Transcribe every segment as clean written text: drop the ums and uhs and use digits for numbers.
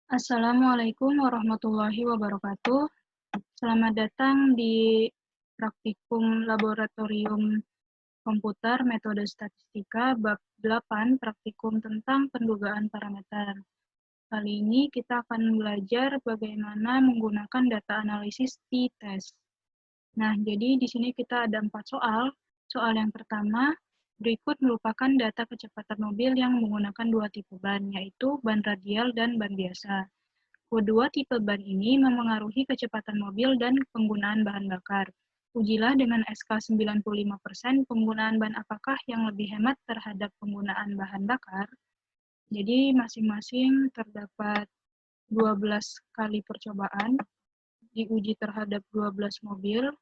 Assalamualaikum warahmatullahi wabarakatuh. Selamat datang di praktikum laboratorium komputer metode statistika bab 8 praktikum tentang pendugaan parameter. Kali ini kita akan belajar bagaimana menggunakan data analisis t-test. Nah, jadi di sini kita ada 4 soal. Soal yang pertama, berikut merupakan data kecepatan mobil yang menggunakan dua tipe ban, yaitu ban radial dan ban biasa. Kedua tipe ban ini memengaruhi kecepatan mobil dan penggunaan bahan bakar. Ujilah dengan SK 95% penggunaan ban apakah yang lebih hemat terhadap penggunaan bahan bakar. Jadi masing-masing terdapat 12 kali percobaan, diuji terhadap 12 mobil.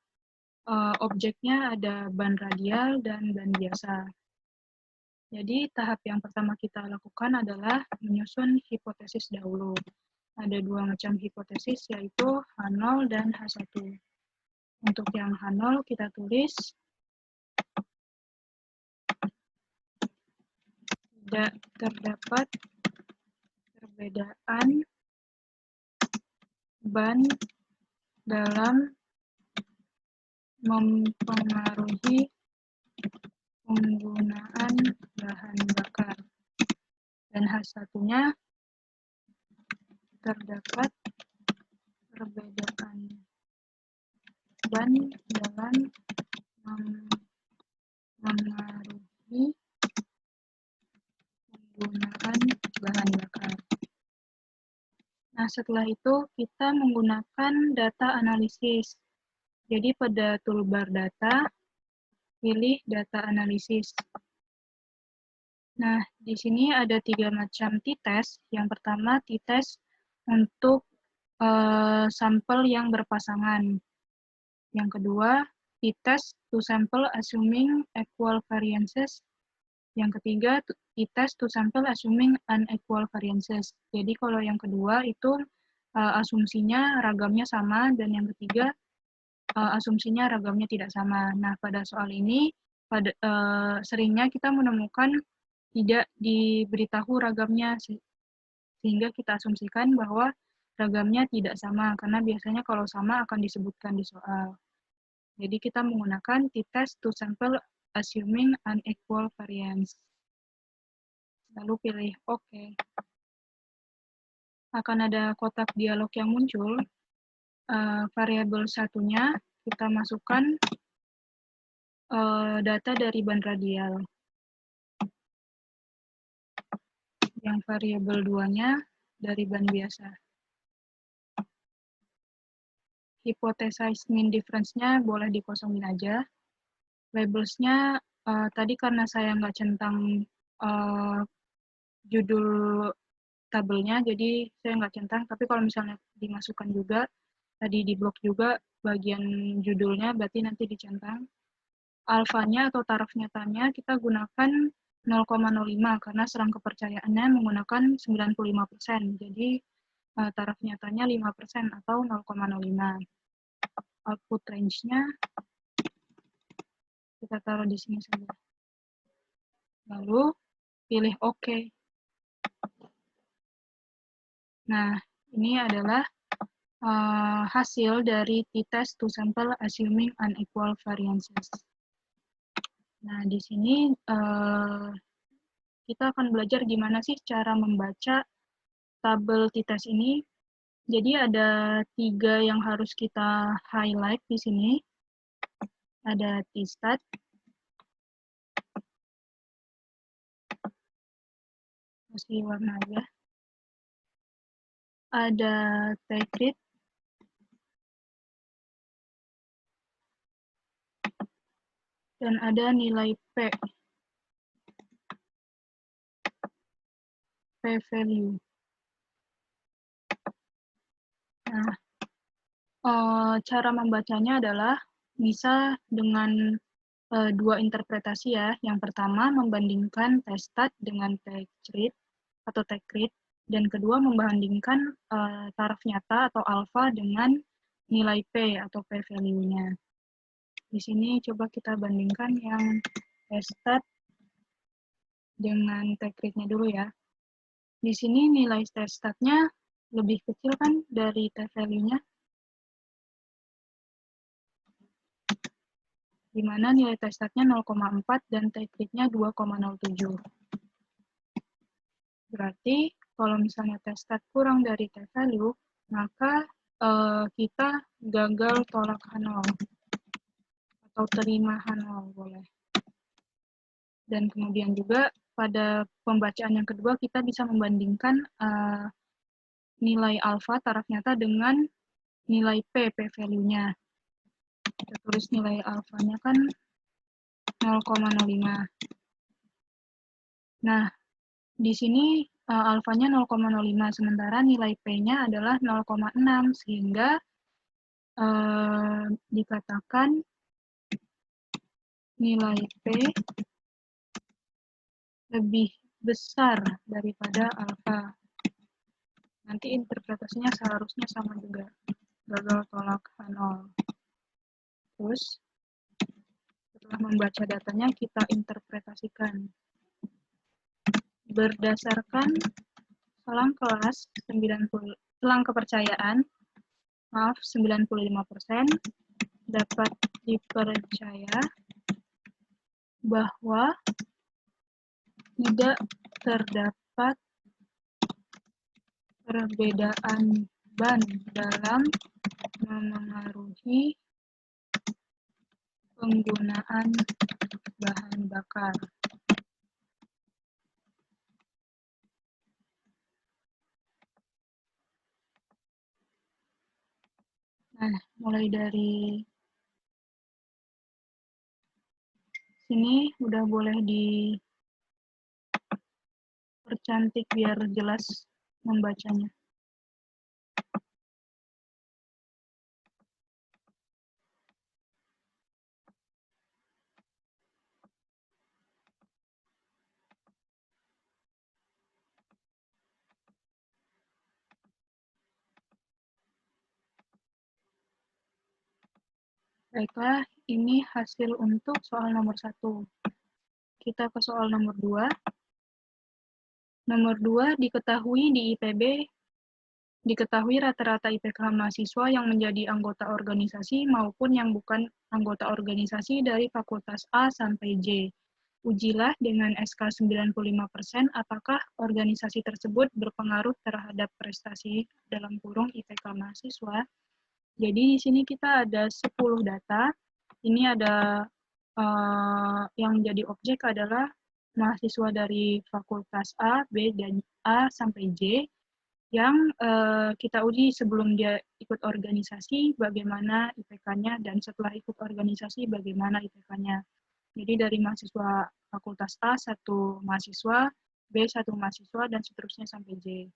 Objeknya ada ban radial dan ban biasa. Jadi tahap yang pertama kita lakukan adalah menyusun hipotesis dahulu. Ada dua macam hipotesis, yaitu H0 dan H1. Untuk yang H0 kita tulis tidak terdapat perbedaan ban dalam mempengaruhi penggunaan bahan bakar. Dan H1-nya terdapat perbedaan ban dalam mempengaruhi penggunaan bahan bakar. Nah, setelah itu kita menggunakan data analisis. Jadi pada toolbar data, pilih data analisis. Nah, di sini ada 3 macam t-test. Yang pertama, t-test untuk sampel yang berpasangan. Yang kedua, t-test to sample assuming equal variances. Yang ketiga, t-test to sample assuming unequal variances. Jadi kalau yang kedua itu asumsinya ragamnya sama, dan yang ketiga asumsinya ragamnya tidak sama. Nah, pada soal ini seringnya kita menemukan tidak diberitahu ragamnya, sehingga kita asumsikan bahwa ragamnya tidak sama, karena biasanya kalau sama akan disebutkan di soal. Jadi kita menggunakan t-test to sample assuming unequal variance. Lalu pilih OK. Akan ada kotak dialog yang muncul. Variabel satunya kita masukkan data dari ban radial. Yang variabel 2-nya dari ban biasa. Hypothesize mean difference-nya boleh dikosongin aja. Labels-nya tadi karena saya nggak centang judul tabelnya, jadi saya nggak centang, tapi kalau misalnya dimasukkan juga, tadi di blok juga bagian judulnya, berarti nanti dicentang. Alfanya atau taraf nyatanya kita gunakan 0,05 karena serang kepercayaannya menggunakan 95%. Jadi taraf nyatanya 5% atau 0,05. Output range-nya kita taruh di sini saja. Lalu pilih OK. Nah, ini adalah hasil dari t-test to sample assuming unequal variances. Nah, di sini kita akan belajar gimana sih cara membaca tabel t-test ini. Jadi ada 3 yang harus kita highlight di sini. Ada t-stat, kasih warna aja. Ada t-crit, dan ada nilai p-value. Nah, cara membacanya adalah bisa dengan dua interpretasi ya. Yang pertama, membandingkan t-stat dengan t-crit atau t-crit, dan kedua membandingkan taraf nyata atau alfa dengan nilai p atau p-value-nya. Di sini coba kita bandingkan yang t-stat dengan t-crit-nya dulu ya. Di sini nilai t-stat-nya lebih kecil kan dari t-value-nya, di mana nilai t-startnya 0,4 dan t-crit-nya 2,07. Berarti kalau misalnya t-start kurang dari t-value, maka kita gagal tolak H0 atau terima H0 boleh. Dan kemudian juga pada pembacaan yang kedua kita bisa membandingkan nilai alfa taraf nyata dengan nilai p-value-nya. Kita tulis nilai alfanya kan 0,05. Nah, di sini alfanya 0,05, sementara nilai P-nya adalah 0,6, sehingga dikatakan nilai P lebih besar daripada alfa. Nanti interpretasinya seharusnya sama juga, gagal tolak H0. Terus, setelah membaca datanya, kita interpretasikan. Berdasarkan selang kelas 90, selang kepercayaan, maaf 95%, dapat dipercaya bahwa tidak terdapat perbedaan ban dalam memengaruhi penggunaan bahan bakar. Nah, mulai dari sini udah boleh dipercantik biar jelas membacanya. Baiklah, ini hasil untuk soal nomor 1. Kita ke soal nomor 2. Nomor 2, diketahui di IPB, diketahui rata-rata IPK mahasiswa yang menjadi anggota organisasi maupun yang bukan anggota organisasi dari Fakultas A sampai J. Ujilah dengan SK 95% apakah organisasi tersebut berpengaruh terhadap prestasi dalam kurung IPK mahasiswa. Jadi di sini kita ada 10 data. Ini ada yang jadi objek adalah mahasiswa dari Fakultas A, B, dan A sampai J yang kita uji sebelum dia ikut organisasi bagaimana IPK-nya dan setelah ikut organisasi bagaimana IPK-nya. Jadi dari mahasiswa Fakultas A, 1 mahasiswa, B, 1 mahasiswa, dan seterusnya sampai J.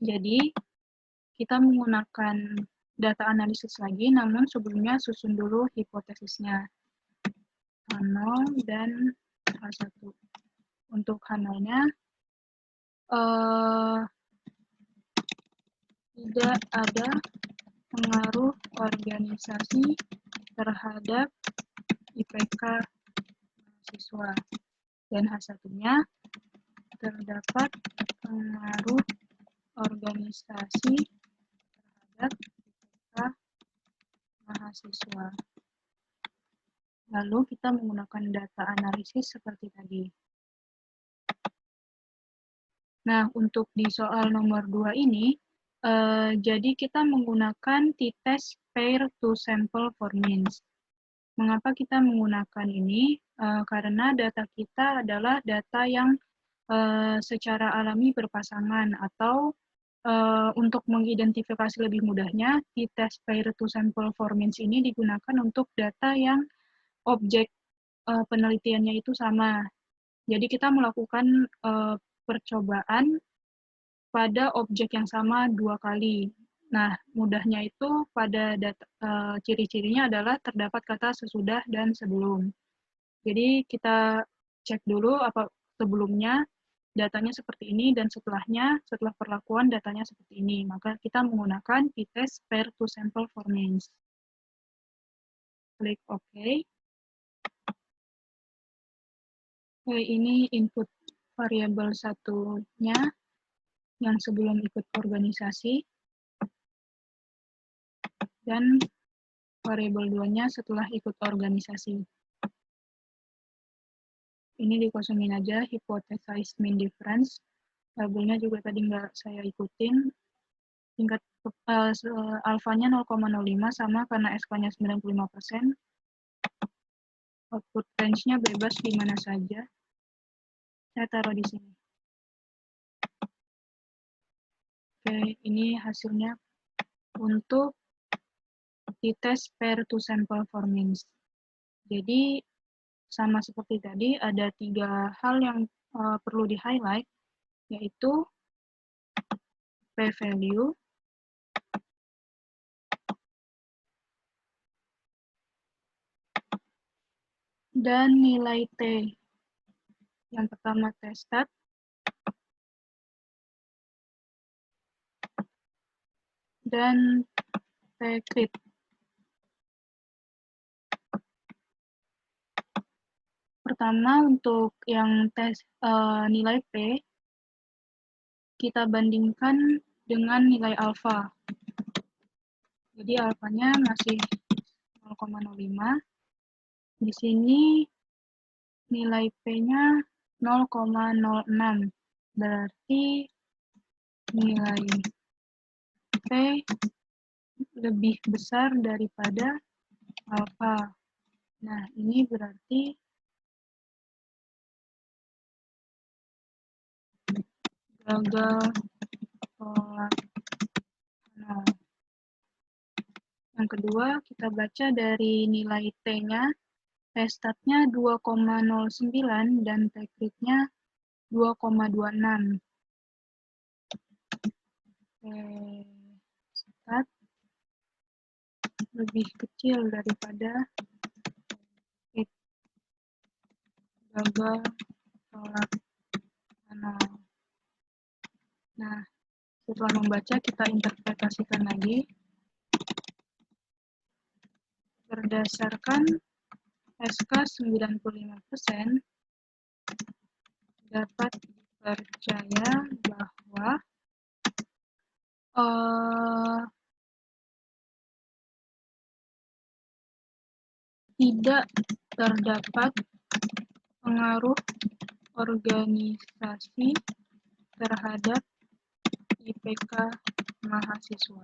Jadi kita menggunakan data analisis lagi, namun sebelumnya susun dulu hipotesisnya. H0 dan H1. Untuk H0-nya, tidak ada pengaruh organisasi terhadap IPK mahasiswa. Dan H1-nya, terdapat pengaruh organisasi terhadap IPK mahasiswa. Lalu kita menggunakan data analisis seperti tadi. Nah, untuk di soal nomor 2 ini, jadi kita menggunakan t-test pair to sample for means. Mengapa kita menggunakan ini? Karena data kita adalah data yang secara alami berpasangan, atau untuk mengidentifikasi lebih mudahnya, t-test pair to sample for means ini digunakan untuk data yang objek penelitiannya itu sama. Jadi kita melakukan percobaan pada objek yang sama 2 kali. Nah, mudahnya itu pada ciri-cirinya adalah terdapat kata sesudah dan sebelum. Jadi kita cek dulu apa sebelumnya datanya seperti ini dan setelahnya, setelah perlakuan datanya seperti ini. Maka kita menggunakan t-test pair to sample for means. Klik OK. Ini input variabel satunya. yang sebelum ikut organisasi, dan variabel 2-nya setelah ikut organisasi. Ini dikosongin aja, hypothesize mean difference. Tabelnya juga tadi nggak saya ikutin. Tingkat alfanya 0,05 sama karena SK-nya 95%. Output range-nya bebas di mana saja. Saya taruh di sini. Oke, ini hasilnya untuk t-test pair to sample for means. Jadi, sama seperti tadi, ada 3 hal yang perlu di-highlight, yaitu p-value, dan nilai T. Yang pertama t-stat, dan t-crit. Pertama, untuk yang nilai P, kita bandingkan dengan nilai alfa. Jadi alfanya masih 0,05. Di sini nilai P-nya 0,06. Berarti nilai P lebih besar daripada alfa. Nah, ini berarti gagal tolak 0. Yang kedua, kita baca dari nilai T-nya, t-statnya 2,09 dan t-crit-nya 2,26. T-stat lebih kecil daripada crit. Gagal tolak 0. Nah, setelah membaca, kita interpretasikan lagi. Berdasarkan SK 95%, dapat dipercaya bahwa tidak terdapat pengaruh organisasi terhadap IPK mahasiswa.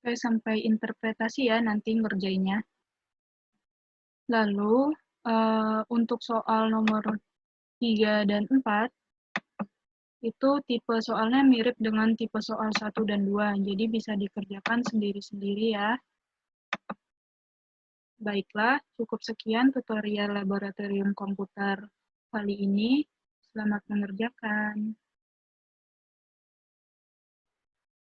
Oke, sampai interpretasi ya nanti ngerjainnya. Lalu, untuk soal nomor 3 dan 4, itu tipe soalnya mirip dengan tipe soal 1 dan 2, jadi bisa dikerjakan sendiri-sendiri ya. Baiklah, cukup sekian tutorial laboratorium komputer kali ini. Selamat mengerjakan.